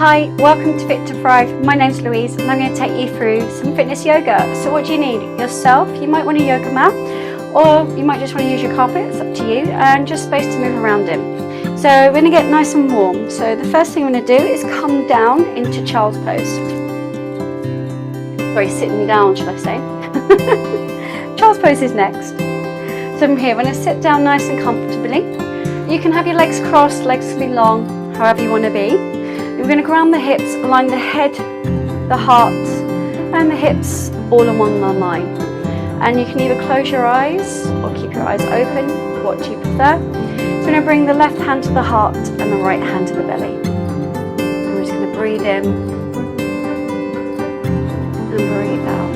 Hi, welcome to Fit to Thrive. My name's Louise and I'm going to take you through some fitness yoga. So what do you need? Yourself, you might want a yoga mat, or you might just want to use your carpet, it's up to you, and just space to move around in. So we're going to get nice and warm. So the first thing we're going to do is come down into child's pose. Sorry, sitting down, should I say. Child's pose is next. So from here, we're going to sit down nice and comfortably. You can have your legs crossed, legs can be long, however you want to be. We're going to ground the hips, align the head, the heart, and the hips all in one line. And you can either close your eyes or keep your eyes open, what do you prefer. So we're going to bring the left hand to the heart and the right hand to the belly. And we're just going to breathe in and breathe out.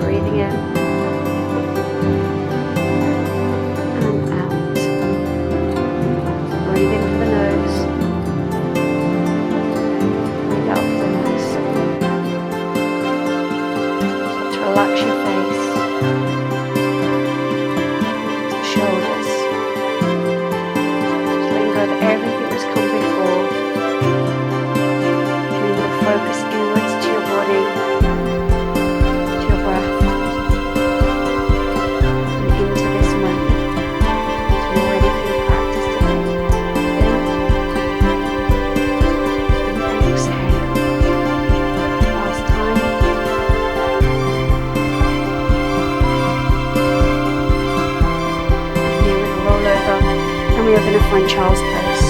Breathing in. Breathe in through the nose, breathe out through the nose. Start to relax your face, the shoulders. Just letting go of everything that's come before. Bring your focus inwards to your body, to your breath, and into this moment. So you're ready for your practice today. We are going to find child's pose.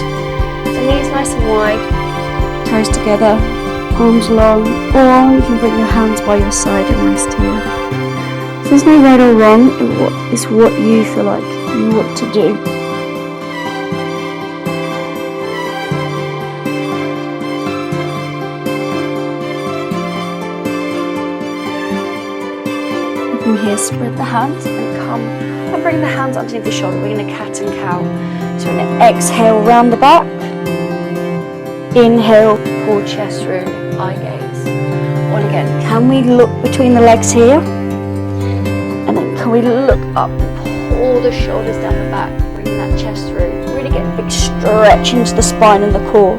So knees nice and wide, toes together, arms long, or you can bring your hands by your side and rest here. So there's no right or wrong, it's what you feel like you want to do. From here, spread the hands and come and bring the hands underneath the shoulder. We're going to cat and cow. So we're going to exhale round the back. Inhale, pull chest through, eye gaze. One again. Can we look between the legs here? And then can we look up, pull the shoulders down the back, bring that chest through. Really get a big stretch into the spine and the core.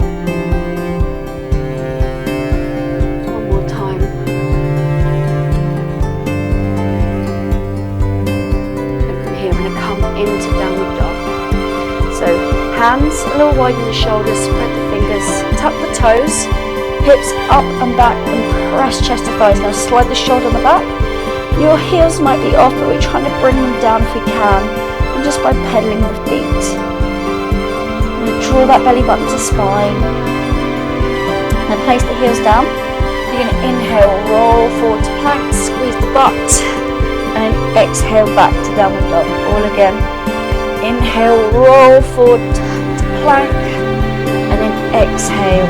Into downward dog. So hands a little wide in the shoulders, spread the fingers, tuck the toes, hips up and back, and press chest to thighs. Now slide the shoulder on the back. Your heels might be off, but we're trying to bring them down if we can, and just by pedaling the feet. I'm going to draw that belly button to spine, and place the heels down. You're going to inhale, roll forward to plank, squeeze the butt, and exhale back to downward dog. All again. Inhale, roll forward to plank, and then exhale.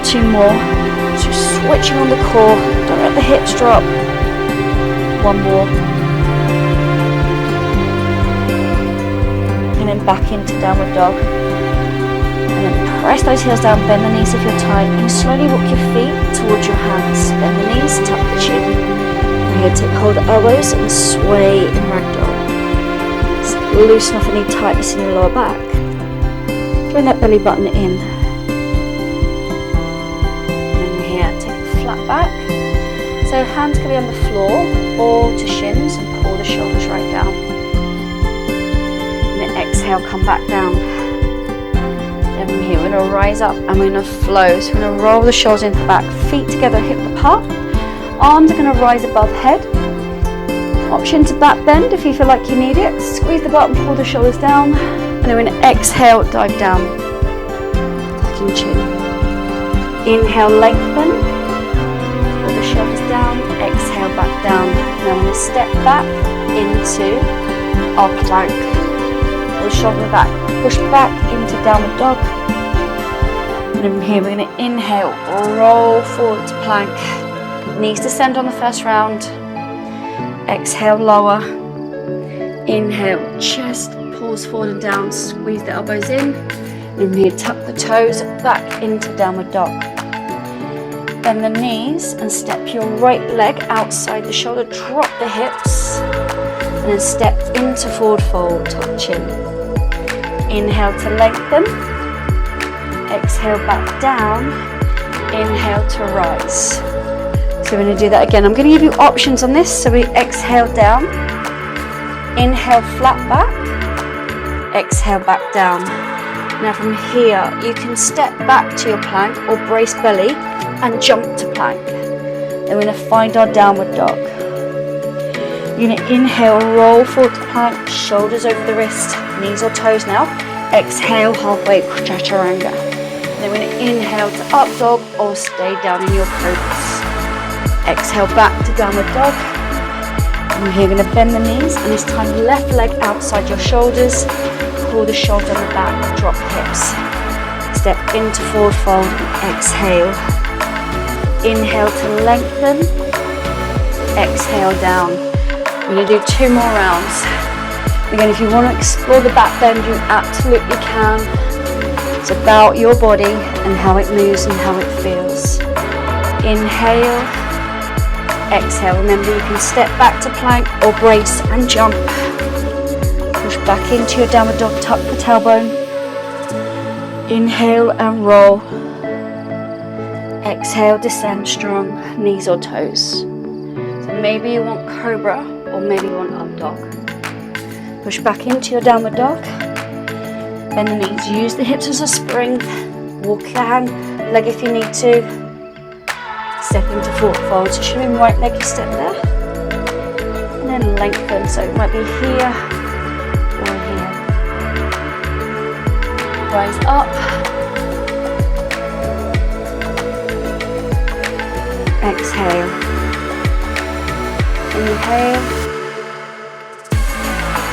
Two more. So switching on the core. Don't let the hips drop. One more. And then back into downward dog. And then press those heels down, bend the knees if you're tight, and slowly walk your feet towards your hands. Bend the knees, tuck the chin. Here, take hold of the elbows and sway in ragdoll. Loosen off any tightness in your lower back. Bring that belly button in. And here, take a flat back. So hands can be on the floor or to shins, and pull the shoulders right down. And then exhale, come back down. Then from here, we're going to rise up and we're going to flow. So we're going to roll the shoulders into the back, feet together, hip apart. Arms are going to rise above head. Option to back bend if you feel like you need it. Squeeze the butt and pull the shoulders down. And then we're going to exhale, dive down. Tucking chin. Inhale, lengthen. Pull the shoulders down. Exhale, back down. Now we're going to step back into our plank. Pull the shoulder back. Push back into downward dog. And then from here we're going to inhale, roll forward to plank. Knees descend on the first round. Exhale, lower. Inhale, chest pulls forward and down. Squeeze the elbows in. And here, tuck the toes back into downward dog. Bend the knees and step your right leg outside the shoulder. Drop the hips. And then step into forward fold, tuck the chin. Inhale to lengthen. exhale back down, inhale to rise. So we're going to do that again. I'm going to give you options on this. So we exhale down, inhale flat back, exhale back down. Now from here, you can step back to your plank or brace belly and jump to plank. Then we're going to find our downward dog. You're going to inhale, roll forward to plank, shoulders over the wrist, knees or toes now. Exhale, halfway chaturanga. Then we're going to inhale to up dog or stay down in your cobras. Exhale back to downward dog. And here you're going to bend the knees, and this time left leg outside your shoulders. Pull the shoulder on the back, drop hips. Step into forward fold and exhale. Inhale to lengthen. Exhale down. We're going to do 2 more rounds. Again, if you want to explore the back bend, you absolutely can. It's about your body and how it moves and how it feels. Inhale. Exhale. Remember, you can step back to plank or brace and jump. Push back into your downward dog, tuck the tailbone. Inhale and roll. Exhale, descend strong, knees or toes. So maybe you want cobra or maybe you want up dog. Push back into your downward dog. Bend the knees, use the hips as a spring. Walk your hand, leg if you need to. Step into forward fold, so should be right leg you step there. And then lengthen, so it might be here or here. Rise up. Exhale. Inhale.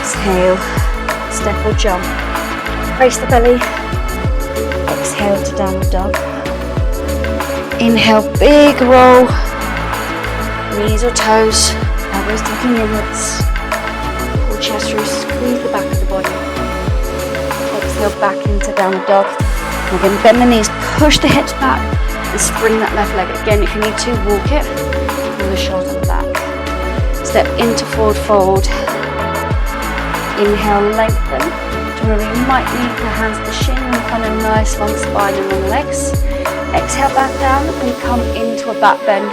Exhale. Step or jump. Brace the belly. Exhale to downward dog. Inhale, big roll. Knees or toes. Elbows tucking inwards. Pull chest through, squeeze the back of the body. Exhale back into downward dog. We're going to bend the knees, push the hips back, and spring that left leg. Again, if you need to, walk it. Pull the shoulders on the back. Step into forward fold. Inhale, lengthen. To where you might need the hands to shin and find a nice long spine and long legs. Exhale back down and come into a back bend.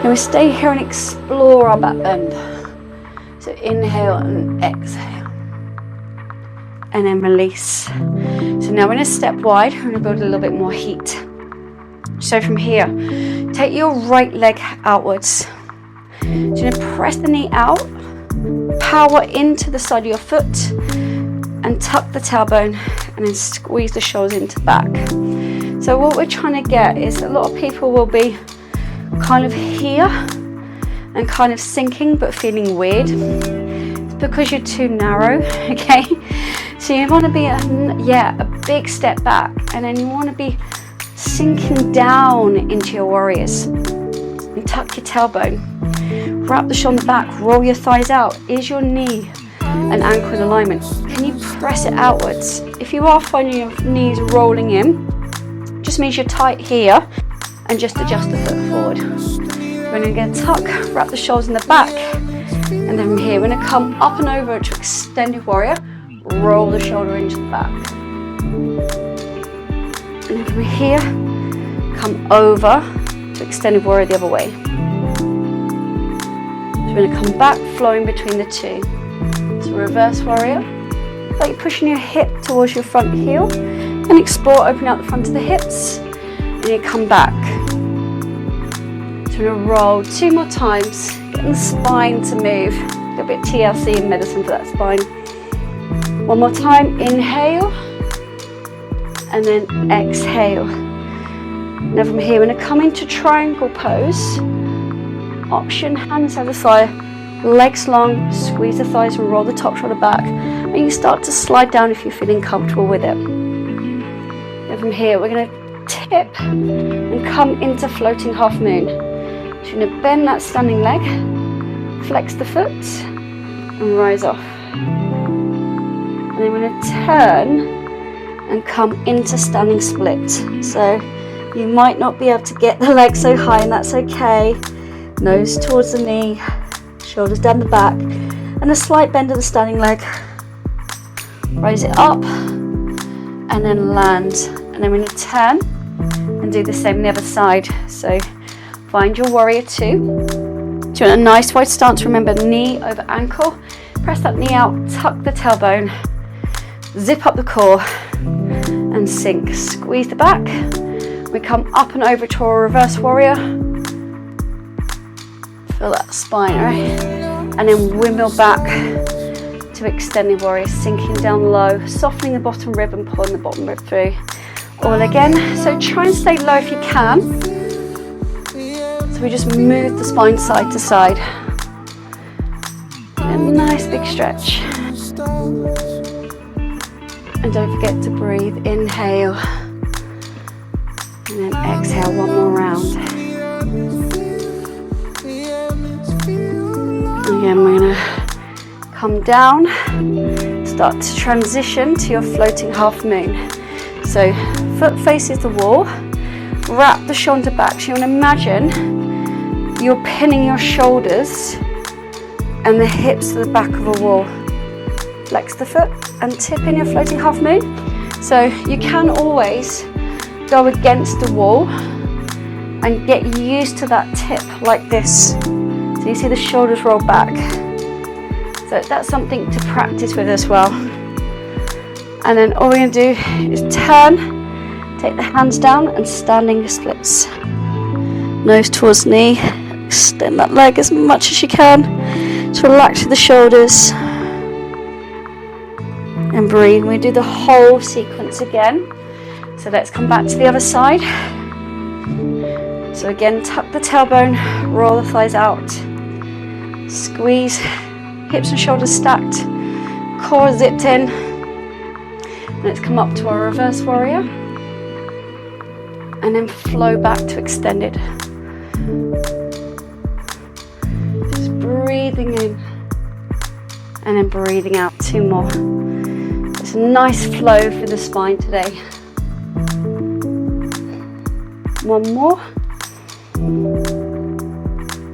Now we stay here and explore our back bend. So inhale and exhale. And then release. So now we're going to step wide. We're going to build a little bit more heat. So from here, take your right leg outwards. So you're going to press the knee out, power into the side of your foot, and tuck the tailbone, and then squeeze the shoulders into back. So what we're trying to get is a lot of people will be kind of here and kind of sinking but feeling weird. It's because you're too narrow, okay? So you want to be a big step back, and then you want to be sinking down into your warriors. And tuck your tailbone. Wrap the shoulder back, roll your thighs out. Is your knee and ankle in alignment? Can you press it outwards? If you are finding your knees rolling in, just means you're tight here, and just adjust the foot forward. We're going to tuck, wrap the shoulders in the back, and then from here we're going to come up and over to extended warrior, roll the shoulder into the back. And then from here, come over to extended warrior the other way. So we're going to come back, flowing between the two. So reverse warrior, like you're pushing your hip towards your front heel. And explore, open out the front of the hips, and you come back. So we're going to roll 2 more times, getting the spine to move. A bit TLC in medicine for that spine. 1 more time, inhale, and then exhale. Now from here, we're going to come into triangle pose. Option, hands either side, legs long, squeeze the thighs and roll the top shoulder back. And you start to slide down if you're feeling comfortable with it. And from here, we're going to tip and come into floating half moon. So you're going to bend that standing leg, flex the foot, and rise off. And then we're going to turn and come into standing split. So you might not be able to get the leg so high, and that's okay. Nose towards the knee, shoulders down the back, and a slight bend of the standing leg. Raise it up, and then land. And then we're going to turn and do the same on the other side. So find your warrior two. Doing a nice wide stance, remember knee over ankle. Press that knee out, tuck the tailbone, zip up the core and sink. Squeeze the back. We come up and over to our reverse warrior. Feel that spine, right? And then windmill back to extending warrior, sinking down low, softening the bottom rib and pulling the bottom rib through. All again. So try and stay low if you can. So we just move the spine side to side. A nice big stretch. And don't forget to breathe. Inhale. And then exhale one more round. Again, we're going to come down, start to transition to your floating half moon. So foot faces the wall, wrap the shoulder back. So you want to imagine you're pinning your shoulders and the hips to the back of a wall. Flex the foot and tip in your floating half moon. So you can always go against the wall and get used to that tip like this. So you see the shoulders roll back. So that's something to practice with as well. And then all we're going to do is turn, take the hands down and standing splits. Nose towards knee, extend that leg as much as you can. Just relax the shoulders and breathe. We do the whole sequence again. So let's come back to the other side. So again, tuck the tailbone, roll the thighs out. Squeeze, hips and shoulders stacked, core zipped in. Let's come up to our reverse warrior. And then flow back to extended. Just breathing in. And then breathing out. Two more. It's a nice flow through the spine today. One more.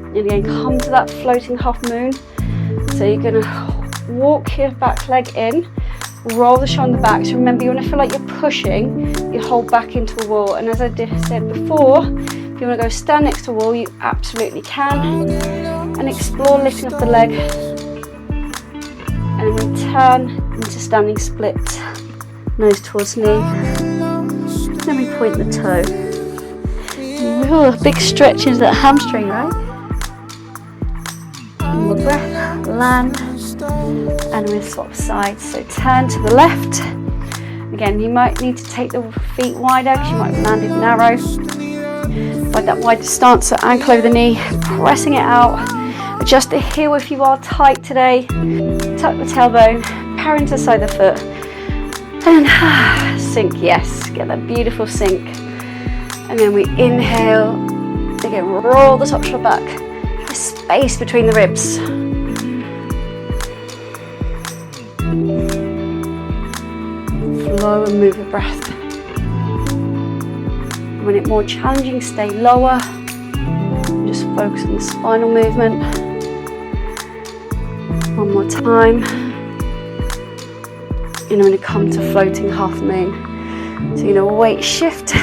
And again, come to that floating half moon. So you're going to walk your back leg in, roll the shoulder back. So remember, you want to feel like you're pushing your whole back into a wall. And as I said before, if you want to go stand next to a wall, you absolutely can. And explore lifting up the leg. And then we turn into standing split. Nose towards knee. Then we point the toe. Ooh, big stretch into that hamstring, right? One more breath, land, and we swap sides. So turn to the left. Again, you might need to take the feet wider because you might have landed narrow. Find that wide stance, so ankle over the knee, pressing it out. Adjust the heel if you are tight today. Tuck the tailbone, power into the side of the foot. And sink, yes, get that beautiful sink. And then we inhale, again, roll the top shoulder back, try space between the ribs. Flow and move your breath. When it's more challenging, stay lower. Just focus on the spinal movement. One more time. And when you come to floating half moon. So you're going to weight shift.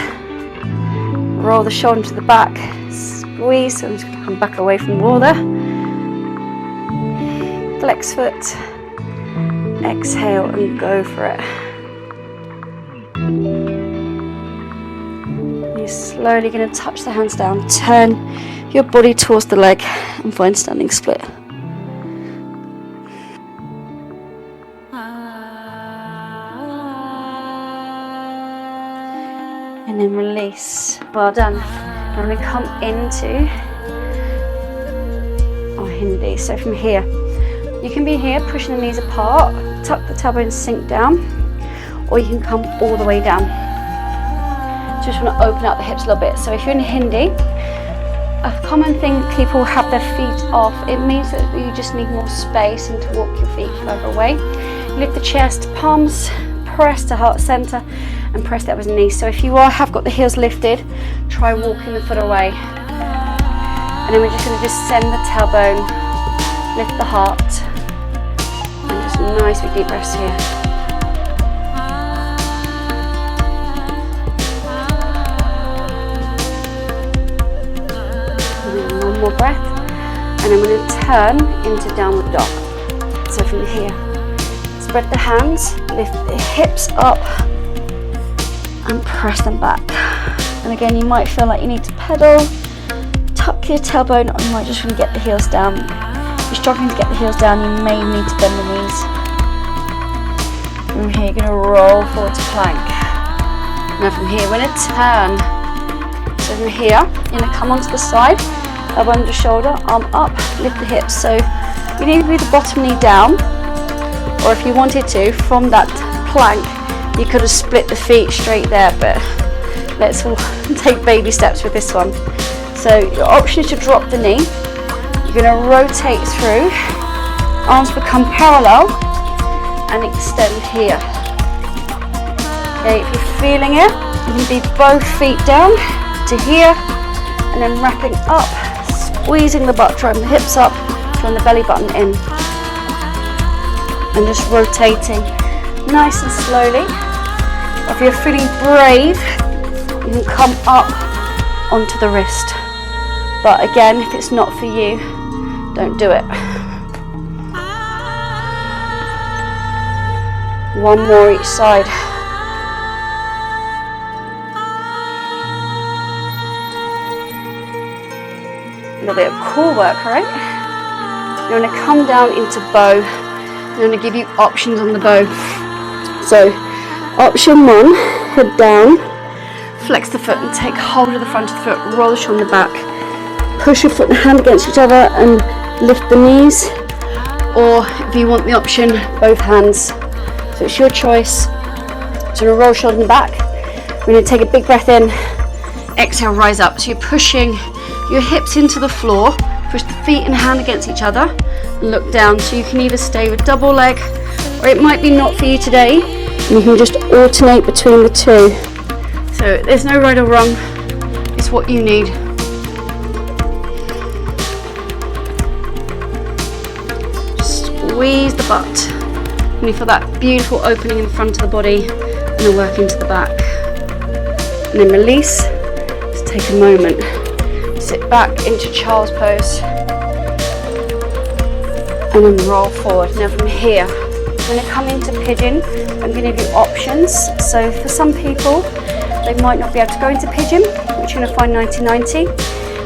Roll the shoulder to the back, squeeze, so I'm just going to come back away from the wall there. Flex foot, exhale and go for it. You're slowly going to touch the hands down, turn your body towards the leg and find standing split. And then release. Well done. Now we come into our Hindi. So from here, you can be here, pushing the knees apart, tuck the tailbone, sink down, or you can come all the way down. Just want to open up the hips a little bit. So if you're in Hindi, a common thing people have their feet off. It means that you just need more space and to walk your feet further away. Lift the chest, palms, press to heart center, and press that with the knees. So if you have got the heels lifted, try walking the foot away. And then we're just going to descend the tailbone, lift the heart, and just nice big deep breaths here. final breath. And I'm going to turn into downward dog. So from here, spread the hands, lift the hips up and press them back. And again, you might feel like you need to pedal, tuck your tailbone, or you might just want to get the heels down. If you're struggling to get the heels down, you may need to bend the knees. From here, you're going to roll forward to plank. Now from here, we're going to turn. So from here, you're going to come onto the side, elbow under shoulder, arm up, lift the hips. So you need to be the bottom knee down, or if you wanted to, from that plank, you could have split the feet straight there, but let's all take baby steps with this one. So your option is to drop the knee. You're going to rotate through, arms become parallel, and extend here. Okay, if you're feeling it, you can be both feet down to here, and then wrapping up, squeezing the butt, driving the hips up, drawing the belly button in, and just rotating nice and slowly. If you're feeling brave, you can come up onto the wrist. But again, if it's not for you, don't do it. One more each side. A little bit of core work, right? You're going to come down into bow. I'm going to give you options on the bow. So, option one, head down, flex the foot and take hold of the front of the foot, roll the shoulder back, push your foot and hand against each other and lift the knees, or if you want the option, both hands. So it's your choice. So we're going to roll shoulder and back. We're going to take a big breath in, exhale, rise up. So you're pushing your hips into the floor, push the feet and hand against each other, and look down. So you can either stay with double leg, or it might be not for you today, and you can just alternate between the two. So there's no right or wrong, it's what you need. Squeeze the butt, and you feel that beautiful opening in the front of the body, and then work into the back. And then release, just take a moment. Sit back into child's pose, and then roll forward. Now from here, I'm going to come into pigeon. I'm going to give you options. So for some people, they might not be able to go into pigeon, which you're going to find 90-90.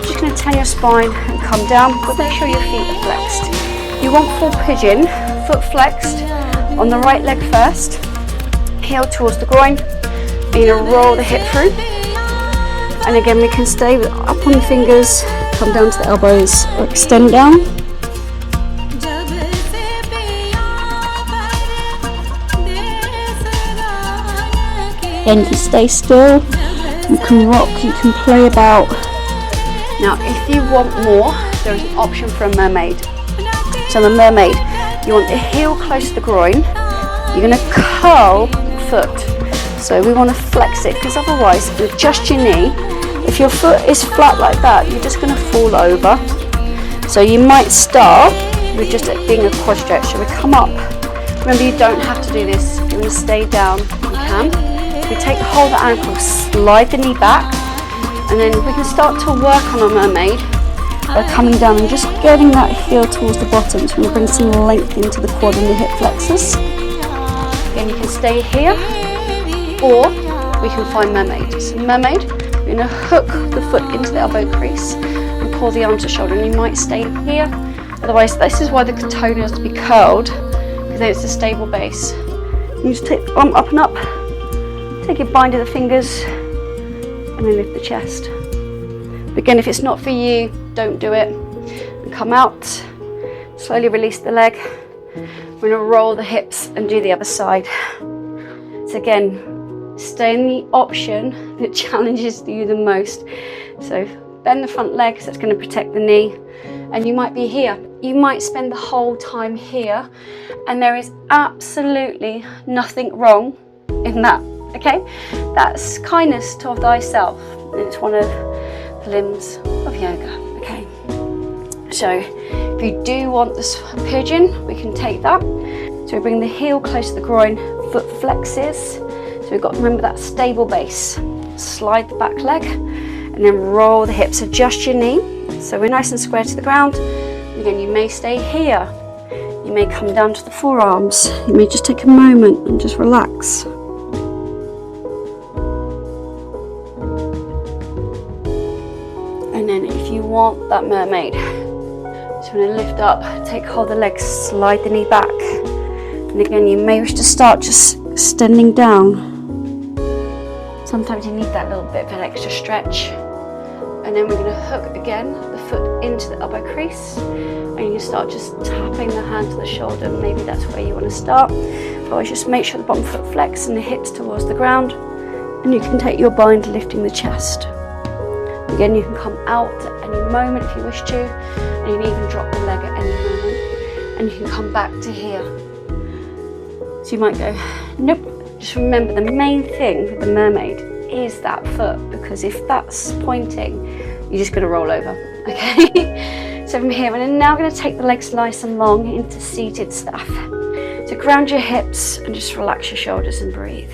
Just going to turn your spine and come down, but make sure your feet are flexed. You want full pigeon, foot flexed on the right leg first, heel towards the groin. You're going to roll the hip through. And again, we can stay up on the fingers, come down to the elbows, or extend down. Again, you can stay still, you can rock, you can play about. Now, if you want more, there is an option for a mermaid. So the mermaid, you want the heel close to the groin, you're going to curl the foot. So we want to flex it, because otherwise, with just your knee, if your foot is flat like that, you're just going to fall over. So you might start with just it being a quad stretch. So we come up. Remember, you don't have to do this. If you want to stay down, you can. We take hold of the ankle, slide the knee back, and then we can start to work on a mermaid by coming down and just getting that heel towards the bottom. So we're going to bring some length into the quad and the hip flexors. Again, you can stay here, or we can find mermaid. So mermaid, you're going to hook the foot into the elbow crease and pull the arm to the shoulder, and you might stay here. Otherwise, this is why the toenail has to be curled, because then it's a stable base. You just take the arm up and up, take your bind of the fingers, and then lift the chest. But again, if it's not for you, don't do it. And come out, slowly release the leg. We're going to roll the hips and do the other side. So again, stay in the option that challenges you the most. So bend the front leg, so that's going to protect the knee. And you might be here. You might spend the whole time here, and there is absolutely nothing wrong in that, okay? That's kindness to thyself, and it's one of the limbs of yoga, okay? So if you do want this pigeon, we can take that. So we bring the heel close to the groin, foot flexes. So we've got to remember that stable base. Slide the back leg and then roll the hips. Adjust your knee So we're nice and square to the ground. Again, you may stay here. You may come down to the forearms. You may just take a moment and just relax. And then if you want that mermaid, so I'm going to lift up, take hold of the legs, slide the knee back. And again, you may wish to start just extending down. Sometimes you need that little bit of an extra stretch. And then we're going to hook again the foot into the elbow crease. And you start just tapping the hand to the shoulder. Maybe that's where you want to start. Otherwise, just make sure the bottom foot flex and the hips towards the ground. And you can take your bind lifting the chest. Again, you can come out at any moment if you wish to. And you can even drop the leg at any moment. And you can come back to here. So you might go, nope. Just remember the main thing with the mermaid is that foot, because if that's pointing, you're just going to roll over, okay? So from here, we're now going to take the legs nice and long into seated stuff. So ground your hips and just relax your shoulders and breathe.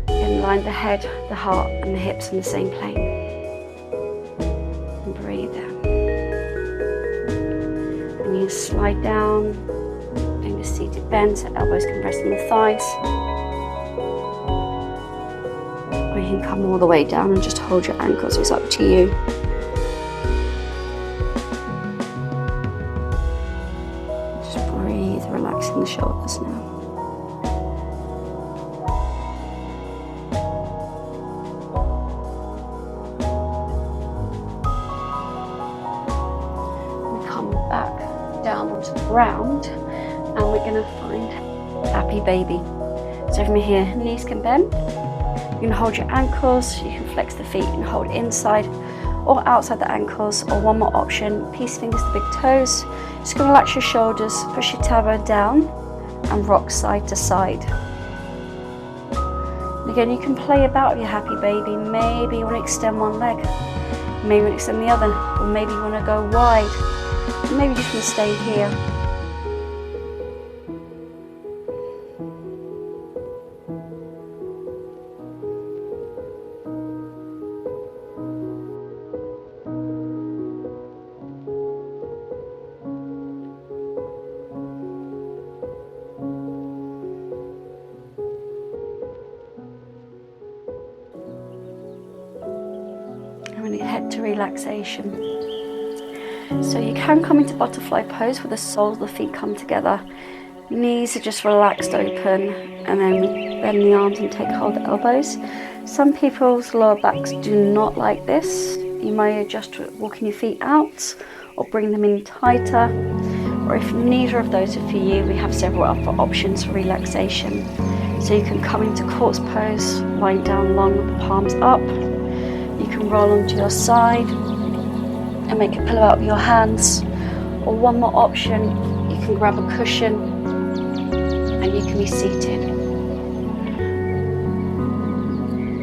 And line the head, the heart and the hips in the same plane. And breathe down. And you slide down. A seated bend, so elbows can rest on the thighs. Or you can come all the way down and just hold your ankles, it's up to you. Just breathe, relaxing the shoulders now. And come back down onto the ground. And we're going to find happy baby. So from here, knees can bend. You can hold your ankles, you can flex the feet and hold inside or outside the ankles. Or one more option, peace fingers to big toes. Just going to relax your shoulders, push your tailbone down and rock side to side. And again, you can play about with your happy baby. Maybe you want to extend one leg, maybe you want to extend the other, or maybe you want to go wide. And maybe you just want to stay here. I'm going to head to relaxation. So you can come into butterfly pose where the soles of the feet come together. Knees are just relaxed open, and then bend the arms and take hold of the elbows. Some people's lower backs do not like this. You may adjust to walking your feet out or bring them in tighter. Or if neither of those are for you, we have several other options for relaxation. So you can come into corpse pose, lying down long with the palms up. You can roll onto your side and make a pillow out of your hands. Or one more option, you can grab a cushion and you can be seated.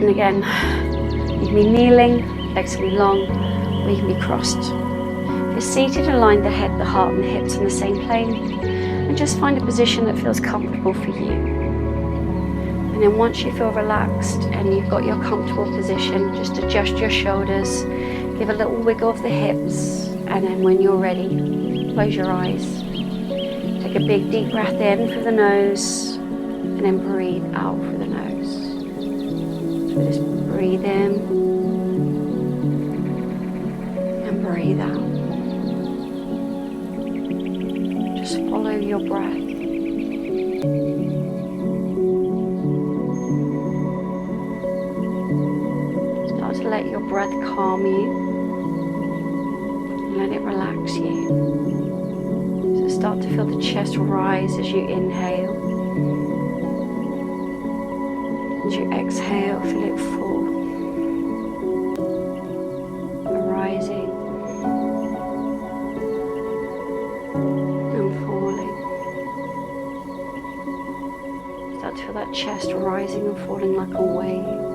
And again, you can be kneeling, legs can be long, or you can be crossed. If you're seated, align the head, the heart and the hips in the same plane, and just find a position that feels comfortable for you. And then once you feel relaxed and you've got your comfortable position, just adjust your shoulders, give a little wiggle of the hips, and then when you're ready, close your eyes. Take a big deep breath in through the nose, and then breathe out through the nose. So just breathe in, and breathe out. Just follow your breath. Let your breath calm you, and let it relax you. So start to feel the chest rise as you inhale. As you exhale, feel it fall. Rising and falling. Start to feel that chest rising and falling like a wave.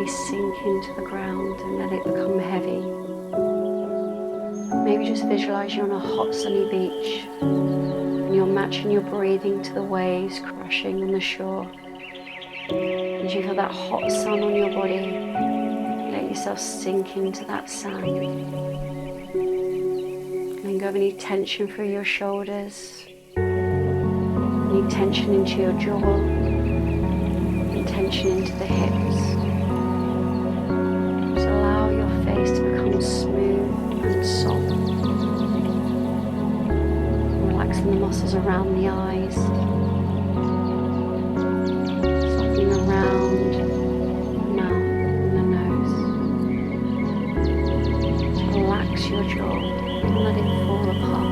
Sink into the ground and let it become heavy. Maybe just visualize you're on a hot sunny beach and you're matching your breathing to the waves crashing on the shore. As you feel that hot sun on your body, let yourself sink into that sand. Letting go of any tension through your shoulders, any tension into your jaw, any tension into the hips. Just allow your face to become smooth and soft. Relaxing the muscles around the eyes. Softening around the mouth and the nose. Just relax your jaw. Let it fall apart.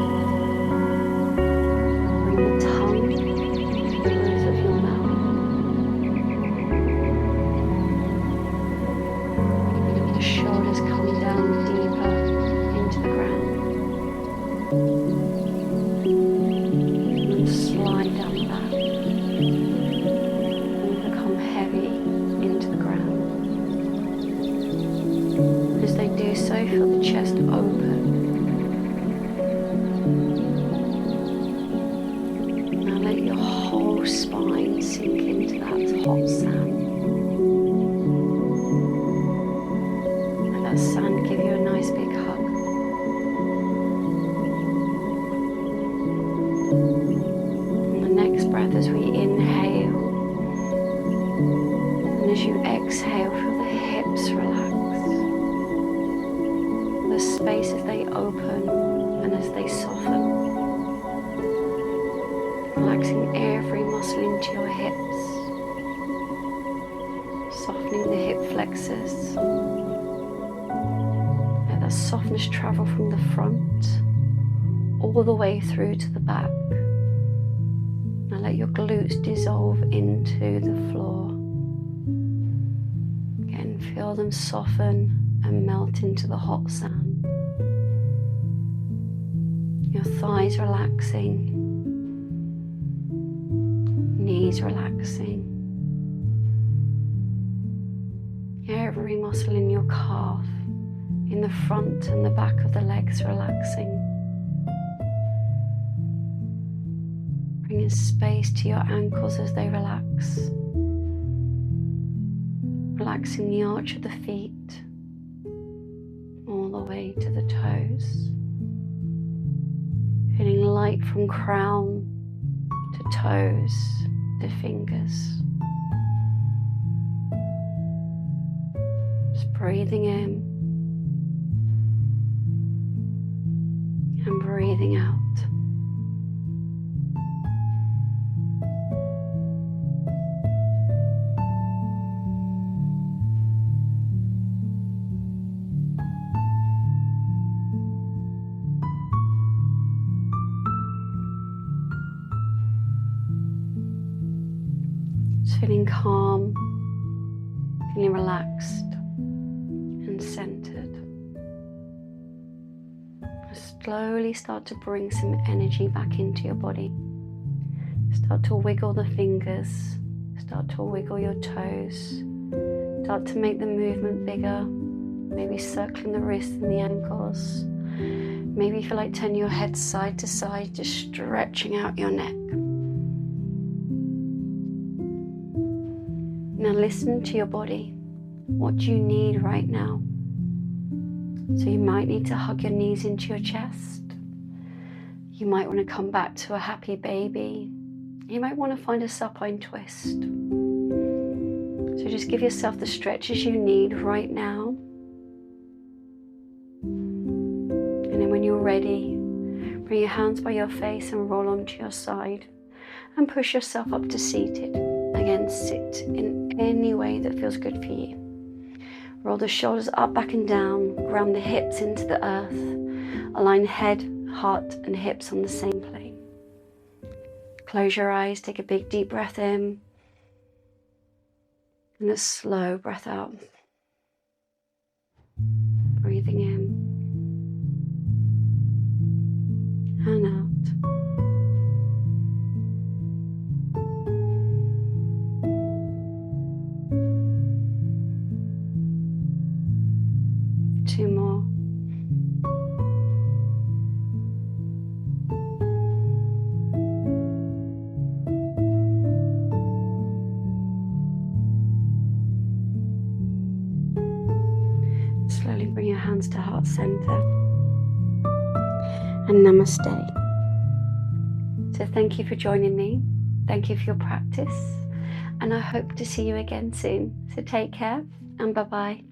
Bring the tongue to the roof of your mouth. The shoulders come down deeper into the ground. And slide down the back. And become heavy into the ground. As they do so, feel the chest open. Spine sink into that hot sand. Let that sand give you a nice big hug. And the next breath as we inhale, and as you exhale, feel the hips relax. The space as they open and as they soften. Relaxing every muscle into your hips, softening the hip flexors. Let that softness travel from the front all the way through to the back. Now let your glutes dissolve into the floor. Again, feel them soften and melt into the hot sand. Your thighs relaxing. Knees relaxing. Every muscle in your calf, in the front and the back of the legs relaxing. Bringing space to your ankles as they relax. Relaxing the arch of the feet all the way to the toes. Feeling light from crown to toes. The fingers. Just breathing in and breathing out. Feeling calm, feeling relaxed and centered. Slowly start to bring some energy back into your body. Start to wiggle the fingers, start to wiggle your toes, start to make the movement bigger, maybe circling the wrists and the ankles. Maybe if you like, turn your head side to side, just stretching out your neck. Now listen to your body. What do you need right now? So you might need to hug your knees into your chest. You might want to come back to a happy baby. You might want to find a supine twist. So just give yourself the stretches you need right now. And then when you're ready, bring your hands by your face and roll onto your side and push yourself up to seated. Again, sit in any way that feels good for you. Roll the shoulders up, back and down. Ground the hips into the earth. Align head, heart and hips on the same plane. Close your eyes, take a big deep breath in. And a slow breath out. Breathing in. And out. 2 more. hands to heart center. And namaste. So thank you for joining me. Thank you for your practice. And I hope to see you again soon. So take care and bye-bye.